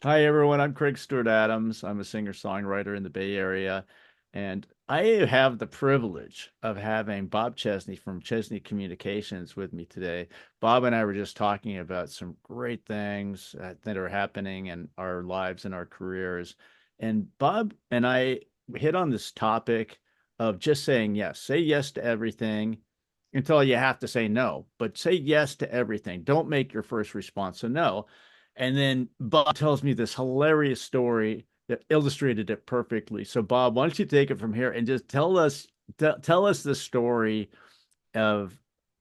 Hi, everyone. I'm Craig Stewart Adams. I'm a singer-songwriter in the Bay Area, and I have the privilege of having Bob Chesney from Chesney Communications with me today. Bob and I were just talking about some great things that are happening in our lives and our careers. And Bob and I hit on this topic of just saying yes. Say yes to everything until you have to say no, but say yes to everything. Don't make your first response a no. And then Bob tells me this hilarious story that illustrated it perfectly. So, Bob, why don't you take it from here and just tell us the story of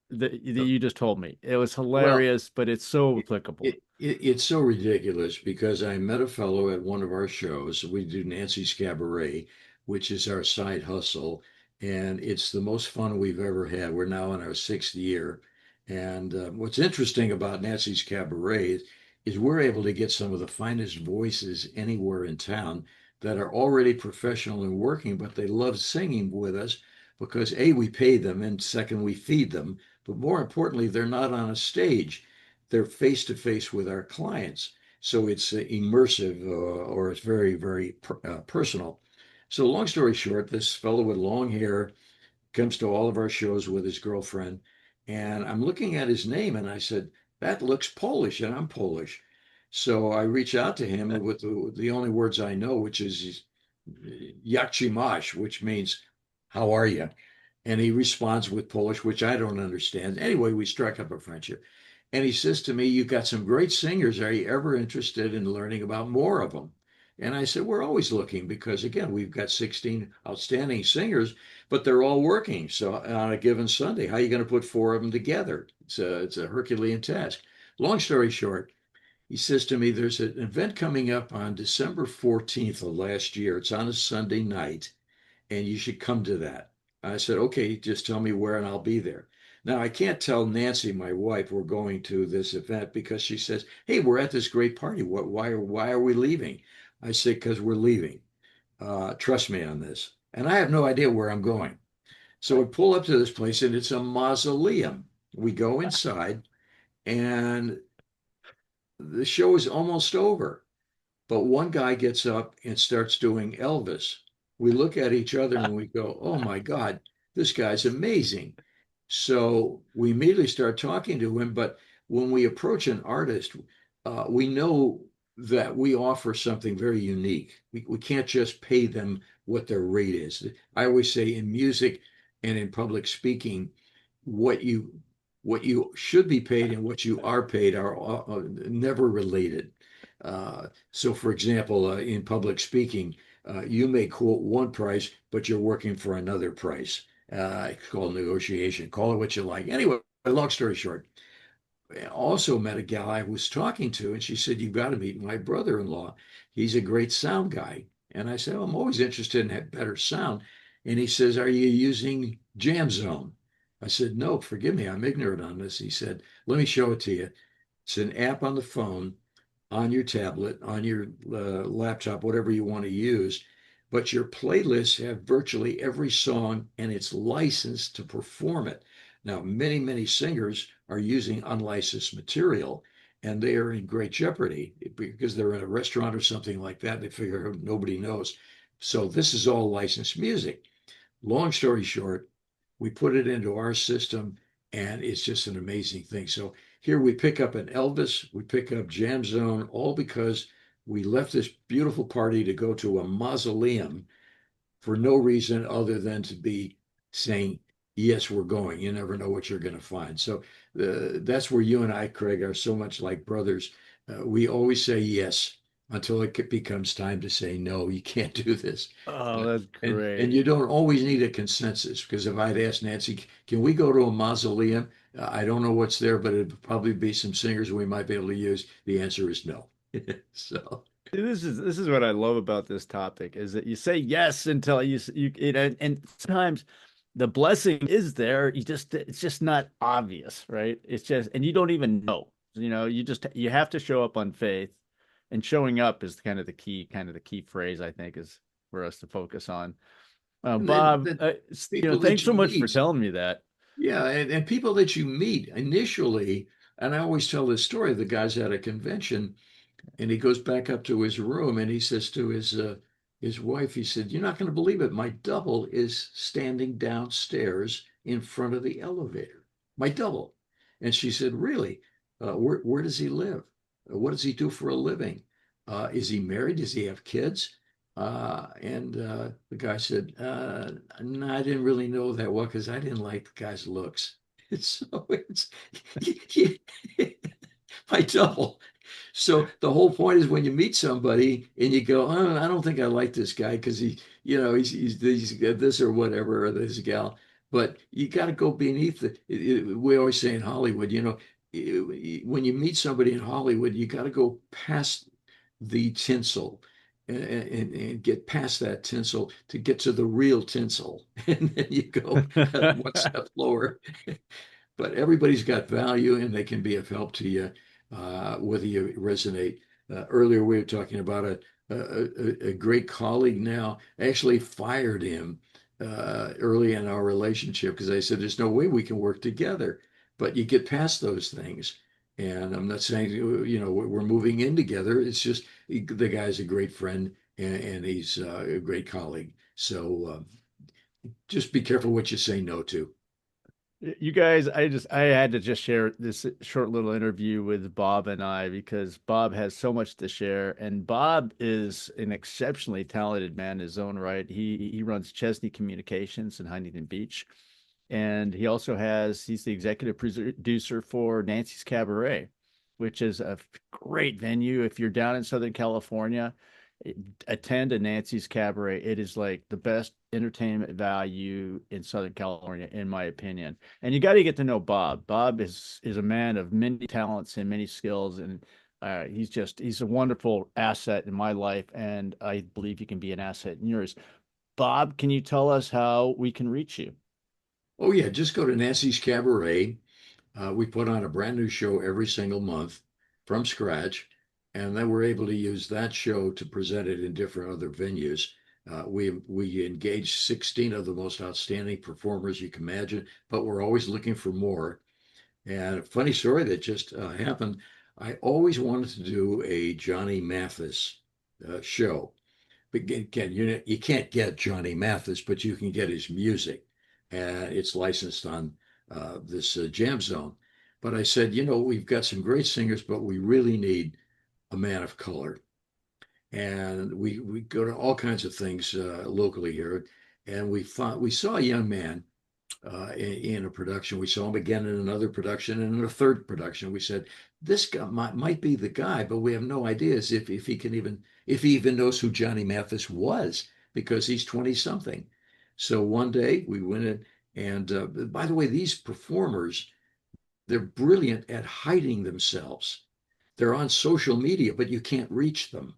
that you just told me. It was Well, hilarious, but it's so it, applicable. it's so ridiculous because I met a fellow at one of our shows. We do Nancy's Cabaret, which is our side hustle, and it's the most fun we've ever had. We're now in our sixth year. And what's interesting about Nancy's Cabaret is we're able to get some of the finest voices anywhere in town that are already professional and working, but they love singing with us because A, we pay them, and second, we feed them. But more importantly, they're not on a stage, they're face to face with our clients. So it's immersive or it's very, very personal. So, long story short, this fellow with long hair comes to all of our shows with his girlfriend. And I'm looking at his name and I said, that looks Polish, and I'm Polish. So I reach out to him with the only words I know, which is Jak ci masz, which means, how are you? And he responds with Polish, which I don't understand. Anyway, we struck up a friendship. And he says to me, "You've got some great singers. Are you ever interested in learning about more of them?" And I said, "We're always looking because, again, we've got 16 outstanding singers, but they're all working. So on a given Sunday, how are you going to put four of them together? It's a Herculean task." Long story short, he says to me, "There's an event coming up on December 14th of last year. It's on a Sunday night, and you should come to that." I said, "Okay, just tell me where and I'll be there." Now, I can't tell Nancy, my wife, we're going to this event because she says, "Hey, we're at this great party. Why are we leaving?" I say, "Because we're leaving. Trust me on this." And I have no idea where I'm going. So we pull up to this place and it's a mausoleum. We go inside and the show is almost over. But one guy gets up and starts doing Elvis. We look at each other and we go, "Oh my God, this guy's amazing." So we immediately start talking to him. But when we approach an artist, we know that we offer something very unique. We can't just pay them what their rate is. I always say in music and in public speaking, what you what you should be paid and what you are paid are never related. So, for example, in public speaking, you may quote one price, but you're working for another price. It's called negotiation. Call it what you like. Anyway, long story short, I also met a gal I was talking to, and she said, "You've got to meet my brother-in-law. He's a great sound guy." And I said, "Oh, I'm always interested in better sound." And he says, "Are you using Jam Zone?" I said, "No, forgive me, I'm ignorant on this." He said, "Let me show it to you. It's an app on the phone, on your tablet, on your laptop, whatever you want to use. But your playlists have virtually every song and it's licensed to perform it." Now, many, many singers are using unlicensed material and they are in great jeopardy because they're in a restaurant or something like that. They figure nobody knows. So this is all licensed music. Long story short, we put it into our system and it's just an amazing thing. So here we pick up an Elvis, we pick up Jam Zone, all because we left this beautiful party to go to a mausoleum for no reason other than to be saying, yes, we're going. You never know what you're going to find. So that's where you and I, Craig, are so much like brothers. We always say yes until it becomes time to say no. You can't do this. Oh, Uh, that's and great. you don't always need a consensus because if I'd asked Nancy, "Can we go to a mausoleum?" I don't know what's there, but it'd probably be some singers we might be able to use. The answer is no. So This is what I love about this topic is that you say yes until and sometimes the blessing is there. It's just not obvious, right? It's just and you don't even know. You have to show up on faith, and showing up is kind of the key phrase I think is for us to focus on. and then Bob, the people thanks that so you much for meet. telling me that. Yeah, and people that you meet initially, and I always tell this story of the guys at a convention. And he goes back up to his room and he says to his wife, he said, "You're not going to believe it. My double is standing downstairs in front of the elevator. My double." And she said, "Really? Where does he live? What does he do for a living? Is he married? Does he have kids?" And the guy said, "No, I didn't really know that well because I didn't like the guy's looks." So it's my double. So the whole point is when you meet somebody and you go, "Oh, I don't think I like this guy because he's this or whatever or this gal," but you got to go beneath we always say in Hollywood, when you meet somebody in Hollywood, you got to go past the tinsel. And get past that tinsel to get to the real tinsel. And then you go one step lower. But everybody's got value and they can be of help to you, whether you resonate. Earlier, we were talking about a great colleague now. I actually fired him early in our relationship because I said, "There's no way we can work together." But you get past those things. And I'm not saying, we're moving in together. It's just the guy's a great friend and he's a great colleague. So just be careful what you say no to. You guys, I had to just share this short little interview with Bob and I because Bob has so much to share, and Bob is an exceptionally talented man in his own right. He runs Chesney Communications in Huntington Beach, and he's the executive producer for Nancy's Cabaret, which is a great venue. If you're down in Southern California, attend a Nancy's Cabaret. It is like the best entertainment value in Southern California, in my opinion. And you got to get to know Bob. Bob is a man of many talents and many skills, and he's a wonderful asset in my life, and I believe he can be an asset in yours. Bob, can you tell us how we can reach you? Oh, yeah, just go to Nancy's Cabaret. We put on a brand new show every single month from scratch, and then we're able to use that show to present it in different other venues. We engage 16 of the most outstanding performers you can imagine, but we're always looking for more. And a funny story that just happened. I always wanted to do a Johnny Mathis show. But again, you can't get Johnny Mathis, but you can get his music. And it's licensed on this Jam Zone. But I said, we've got some great singers, but we really need a man of color. And we go to all kinds of things locally here. And we saw a young man in a production. We saw him again in another production and in a third production. We said, this guy might be the guy, but we have no ideas if he even knows who Johnny Mathis was because he's 20 something. So one day we went in and by the way, these performers, they're brilliant at hiding themselves. They're on social media, but you can't reach them.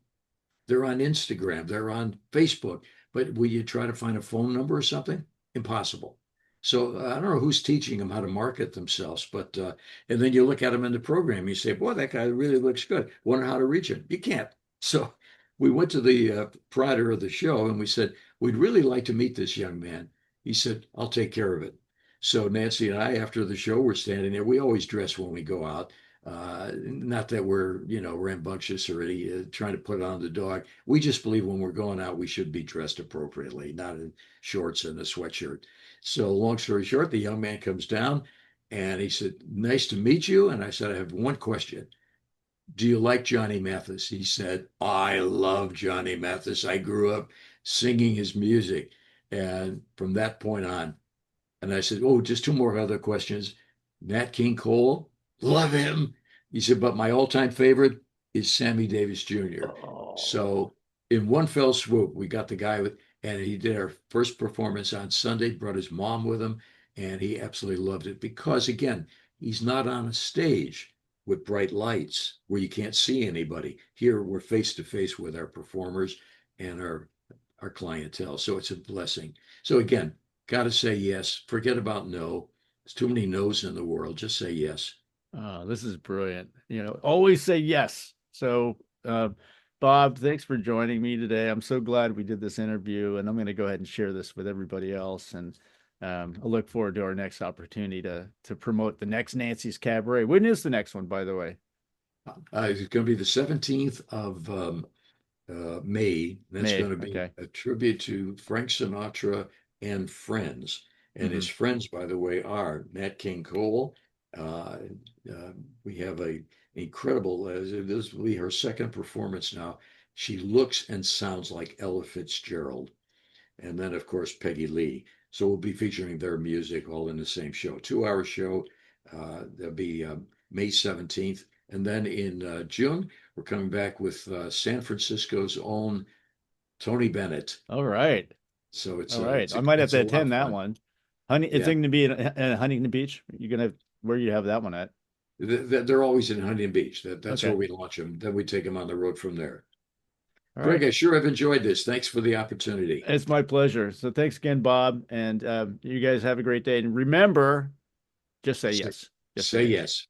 They're on Instagram, they're on Facebook, but will you try to find a phone number or something? Impossible. So I don't know who's teaching them how to market themselves, but and then you look at them in the program, you say, "Boy, that guy really looks good. Wonder how to reach him." You can't. So we went to the proprietor of the show and we said, "We'd really like to meet this young man." He said, "I'll take care of it." So Nancy and I, after the show, we're standing there. We always dress when we go out. Not that we're, rambunctious or any, trying to put on the dog. We just believe when we're going out, we should be dressed appropriately, not in shorts and a sweatshirt. So, long story short, the young man comes down and he said, "Nice to meet you." And I said, "I have one question. Do you like Johnny Mathis?" He said, "I love Johnny Mathis. I grew up singing his music." And from that point on, and I said, "Oh, just two more other questions. Nat King Cole, love him." He said, "But my all-time favorite is Sammy Davis Jr." Oh, So in one fell swoop, we got the guy and he did our first performance on Sunday, brought his mom with him, and he absolutely loved it because, again, he's not on a stage with bright lights where you can't see anybody. Here, we're face to face with our performers and our clientele. So it's a blessing. So again, got to say yes. Forget about no. There's too many no's in the world. Just say yes. this is brilliant. Always say yes. So, Bob, thanks for joining me today. I'm so glad we did this interview, and I'm going to go ahead and share this with everybody else. And I look forward to our next opportunity to promote the next Nancy's Cabaret. When is the next one, by the way? It's going to be the 17th of May. That's going May. to be Okay. a tribute to Frank Sinatra and friends. And Hmm. his friends, by the way, are Nat King Cole. Uh, we have a incredible, this will be her second performance now. She looks and sounds like Ella Fitzgerald. And then, of course, Peggy Lee. So we'll be featuring their music all in the same show. 2 hour show. That'll be May 17th. And then in June, we're coming back with San Francisco's own Tony Bennett. All right. So All right. I might have it's to a lot attend of that fun. one. Honey, it's Yeah, going to be in Huntington Beach. You're gonna where you have that one at? they're always in Huntington Beach. That's where Okay. we launch them. Then we take them on the road from there. All Greg, right. I sure have enjoyed this. Thanks for the opportunity. It's my pleasure. So thanks again, Bob, and you guys have a great day. And remember, just say Say, yes. Just say say yes. yes.